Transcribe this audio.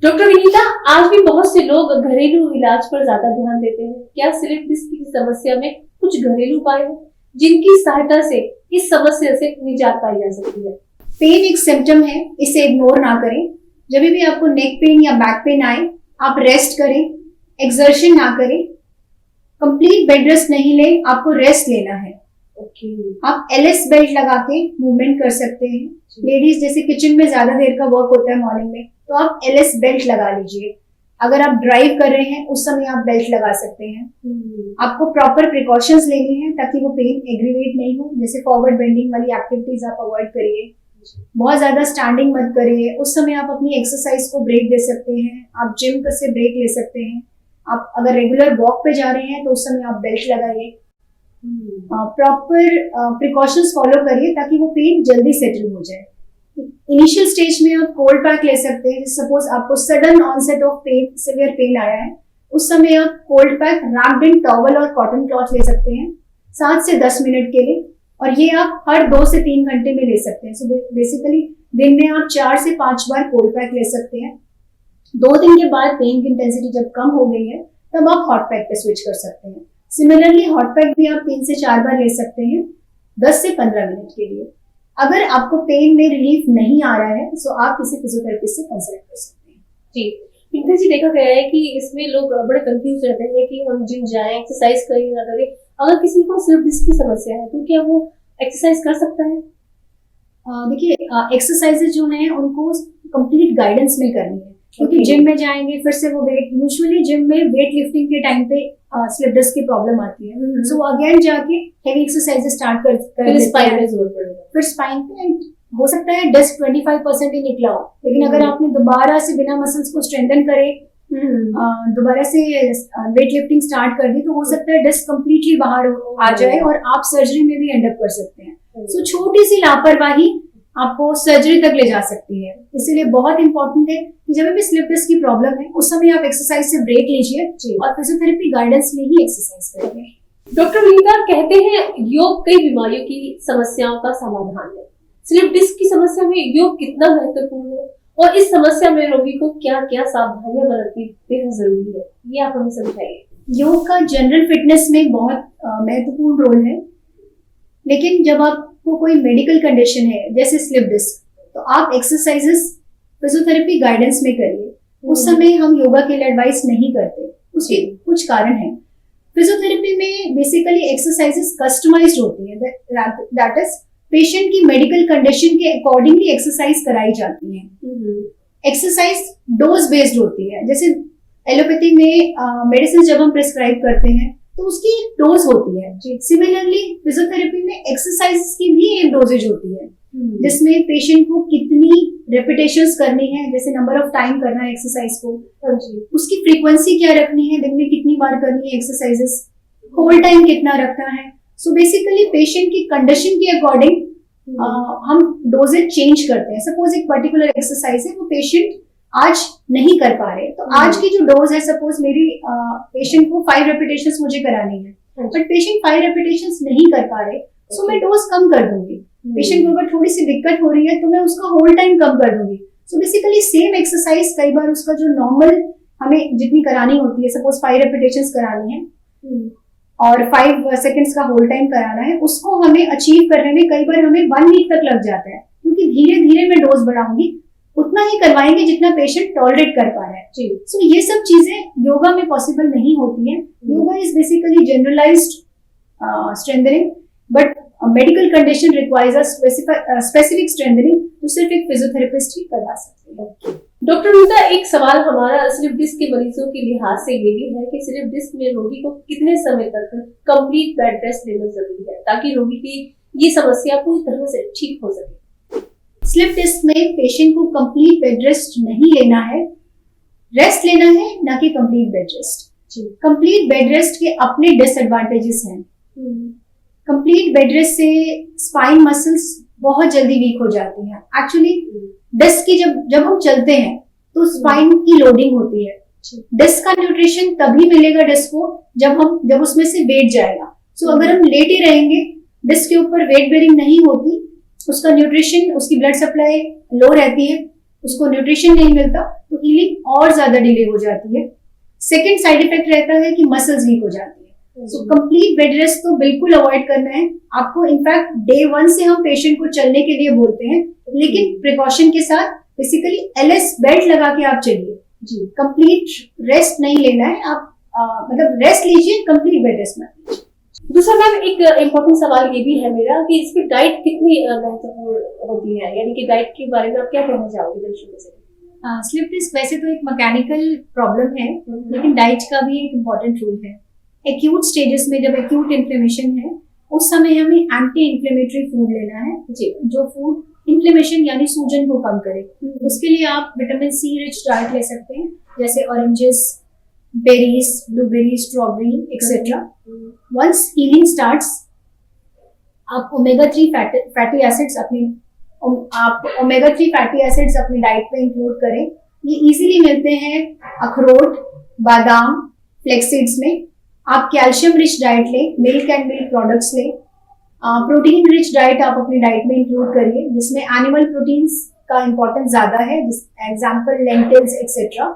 Doctor Vinita, आज भी बहुत से लोग घरेलू इलाज पर ज्यादा ध्यान देते हैं। क्या स्लिप डिस्क की समस्या में कुछ घरेलू उपाय हैं जिनकी सहायता से इस समस्या से निजात पाई जा सकती है? पेन एक सिम्टम है, इसे इग्नोर ना करें। जब भी आपको नेक पेन या बैक पेन आए, आप रेस्ट करें, एक्सर्शन ना करें, कंप्लीट बेड रेस्ट नहीं लें, आपको रेस्ट लेना है। आप एलएस बेल्ट लगा के मूवमेंट कर सकते हैं। लेडीज जैसे किचन में ज्यादा देर का वर्क होता है मॉर्निंग में, तो आप एलएस बेल्ट लगा लीजिए। अगर आप ड्राइव कर रहे हैं उस समय आप बेल्ट लगा सकते हैं। आपको प्रॉपर प्रिकॉशंस लेनी है ताकि वो पेन एग्रीवेट नहीं हो। जैसे फॉरवर्ड बेंडिंग वाली एक्टिविटीज आप अवॉइड करिए, बहुत ज्यादा स्टैंडिंग मत करिए। उस समय आप अपनी एक्सरसाइज को ब्रेक दे सकते हैं, आप जिम से ब्रेक ले सकते हैं। आप अगर रेगुलर वॉक पे जा रहे हैं तो उस समय आप बेल्ट लगाइए। प्रॉपर प्रिकॉशंस फॉलो करिए ताकि वो पेन जल्दी सेटल हो जाए। इनिशियल स्टेज में आप कोल्ड पैक ले सकते हैं। सपोज आपको sudden onset of pain, severe pain आया है, उस समय आप cold pack wrapped in towel और कॉटन क्लॉथ ले सकते हैं 7 से 10 मिनट के लिए, और ये आप हर 2 से 3 घंटे में ले सकते हैं। सो बेसिकली दिन में आप 4 से 5 बार कोल्ड पैक ले सकते हैं। 2 दिन के बाद पेन की इंटेंसिटी जब कम हो गई है तब आप हॉट पैक पे स्विच कर सकते हैं। सिमिलरली हॉट पैक भी आप 3 से 4 बार ले सकते हैं 10 से 15 मिनट के लिए। अगर आपको पेन में रिलीफ नहीं आ रहा है तो आप किसी फिजियोथेरेपिस्ट से कंसल्ट कर सकते हैं। जी विनीता जी, देखा गया है कि इसमें लोग बड़े कंफ्यूज रहते हैं कि हम जिम जाएं, एक्सरसाइज करें ना करें। अगर किसी को स्लिप डिस्क की समस्या है तो क्या वो एक्सरसाइज कर सकता है? देखिए, एक्सरसाइजेज जो हैं उनको कंप्लीट गाइडेंस में करनी है, क्योंकि जिम में जाएंगे फिर से वो वेट, यूजुअली जिम में वेट लिफ्टिंग के टाइम पे स्लिप डिस्क की प्रॉब्लम आती है। सो अगेन जाके हेवी एक्सरसाइज स्टार्ट कर स्पाइन पे जोर पड़ेगा, फिर स्पाइन पे हो सकता है डिस्क 25% ही निकला हो, लेकिन अगर आपने दोबारा से बिना मसल्स को स्ट्रेंथन करे दोबारा से वेट लिफ्टिंग स्टार्ट कर दी तो हो सकता है डिस्क कंप्लीटली बाहर आ जाए और आप सर्जरी में भी एंड अप कर सकते हैं। सो छोटी सी लापरवाही आपको सर्जरी तक ले जा सकती है। इसीलिए बहुत इंपॉर्टेंट है कि जब भी स्लिप डिस्क की प्रॉब्लम है उस समय आप एक्सरसाइज से ब्रेक लीजिए और फिजियोथेरेपी गाइडेंस में ही एक्सरसाइज करिए। डॉक्टर विनीता, कहते हैं योग कई बीमारियों की समस्याओं का समाधान है। स्लिप डिस्क की समस्या में योग कितना महत्वपूर्ण है और इस समस्या में रोगी को क्या क्या सावधानियां बरतनी बेहद जरूरी है, ये आप हमें समझाइए। योग का जनरल फिटनेस में बहुत महत्वपूर्ण रोल है, लेकिन जब आपको कोई मेडिकल कंडीशन है जैसे स्लिप डिस्क, तो आप एक्सरसाइजेस फिजियोथेरेपी गाइडेंस में करिए। उस समय हम योगा के लिए एडवाइस नहीं करते, उसके कुछ कारण हैं। फिजियोथेरेपी में बेसिकली एक्सरसाइजेस कस्टमाइज्ड होती है, दैट इज पेशेंट की मेडिकल कंडीशन के अकॉर्डिंगली एक्सरसाइज कराई जाती है। एक्सरसाइज डोज बेस्ड होती है। जैसे एलोपैथी में मेडिसिन जब हम प्रिस्क्राइब करते हैं तो उसकी एक डोज होती है। सिमिलरली फिजियोथेरेपी में एक्सरसाइज की भी एक डोजेज होती है, जिसमें पेशेंट को कितनी रेपिटेशंस करनी है, जैसे नंबर ऑफ टाइम करना है एक्सरसाइज को, उसकी फ्रीक्वेंसी क्या रखनी है, दिन में कितनी बार करनी है एक्सरसाइजेस, होल्ड टाइम कितना रखना है। सो बेसिकली पेशेंट की कंडीशन के अकॉर्डिंग हम डोजेज चेंज करते हैं। सपोज एक पर्टिकुलर एक्सरसाइज है, वो पेशेंट आज नहीं कर पा रहे, तो आज की जो डोज है, सपोज मेरी पेशेंट को 5 रेपिटेशंस मुझे करानी है, बट पेशेंट 5 रेपिटेशंस नहीं कर पा रहे, सो मैं डोज कम कर दूंगी। पेशेंट को अगर थोड़ी सी दिक्कत हो रही है तो मैं उसका होल्ड टाइम कम कर दूंगी। सो बेसिकली सेम एक्सरसाइज कई बार उसका जो नॉर्मल हमें जितनी करानी होती है, सपोज 5 रेपिटेशंस करानी है और 5 सेकेंड्स का होल्ड टाइम कराना है, उसको हमें अचीव करने में कई बार हमें 1 वीक तक लग जाता है, क्योंकि धीरे धीरे मैं डोज बढ़ाऊंगी, उतना ही करवाएंगे जितना पेशेंट टॉलरेट कर पा रहा है। सो ये सब चीजें योगा में पॉसिबल नहीं होती हैं। Yoga is basically generalised strengthening, but medical condition requires a specific strengthening, तो सिर्फ एक फिजियोथेरेपिस्ट ही करवा सकते हैं। डॉक्टर विनीता, एक सवाल हमारा स्लिप डिस्क के मरीजों के लिहाज से ये भी है कि स्लिप डिस्क में रोगी को कितने समय तक कंप्लीट बेड रेस्ट लेना जरूरी है ताकि रोगी की ये समस्या पूरी तरह से ठीक हो सके? स्लिप डिस्क में पेशेंट को कंप्लीट बेड रेस्ट नहीं लेना है, रेस्ट लेना है, ना कि complete bed rest. Complete bed rest के अपने डिसएडवांटेजेस हैं। कंप्लीट बेड रेस्ट से स्पाइन मसल्स बहुत जल्दी वीक हो जाती हैं। एक्चुअली डिस्क की जब हम चलते हैं तो स्पाइन की लोडिंग होती है। डिस्क का न्यूट्रिशन तभी मिलेगा डिस्क को जब उसमें से वेट जाएगा। सो अगर हम लेटे रहेंगे, डिस्क के ऊपर वेट बेरिंग नहीं होती, उसका न्यूट्रिशन, उसकी ब्लड सप्लाई लो रहती है, उसको न्यूट्रिशन नहीं मिलता तो हीलिंग और ज्यादा डिले हो जाती है। सेकेंड साइड इफेक्ट रहता है कि मसल्स वीक हो जाती है। सो कंप्लीट बेड रेस्ट तो बिल्कुल अवॉइड करना है आपको। इनफैक्ट डे 1 से हम पेशेंट को चलने के लिए बोलते हैं, लेकिन प्रिकॉशन के साथ बेसिकली एलएस बेल्ट लगा के आप चलिए जी। कंप्लीट रेस्ट नहीं लेना है आप, मतलब रेस्ट लीजिए, कंप्लीट बेड रेस्ट मत लीजिए। दूसरा मैम एक इम्पोर्टेंट सवाल ये भी है मेरा कि इसमें डाइट कितनी महत्वपूर्ण होती है, यानी कि डाइट के बारे में आप क्या कहना चाहोगे दर्शकों से? स्लिप डिस्क वैसे तो एक मैकेनिकल प्रॉब्लम है, लेकिन डाइट का भी एक इम्पोर्टेंट रोल है। एक्यूट स्टेजेस में जब एक्यूट इन्फ्लेमेशन है उस समय हमें एंटी इन्फ्लेमेटरी फूड लेना है जी, जो फूड इन्फ्लेमेशन यानी सूजन को कम करे। उसके लिए आप विटामिन सी रिच डाइट ले सकते हैं, जैसे oranges, berries, blueberry, strawberry etcetera. Once healing starts, आप ओमेगा 3 फैटी एसिड्स अपनी डाइट में इंक्लूड करें। ये इजीली मिलते हैं अखरोट, बादाम, फ्लेक्सीड्स में। आप कैल्शियम रिच डाइट लें, मिल्क एंड मिल्क प्रोडक्ट्स लें। प्रोटीन रिच डाइट आप अपनी डाइट में इंक्लूड करिए, जिसमें एनिमल प्रोटीन्स का इंपॉर्टेंस ज्यादा है, एग्जाम्पल लेंटिल्स एक्सेट्रा।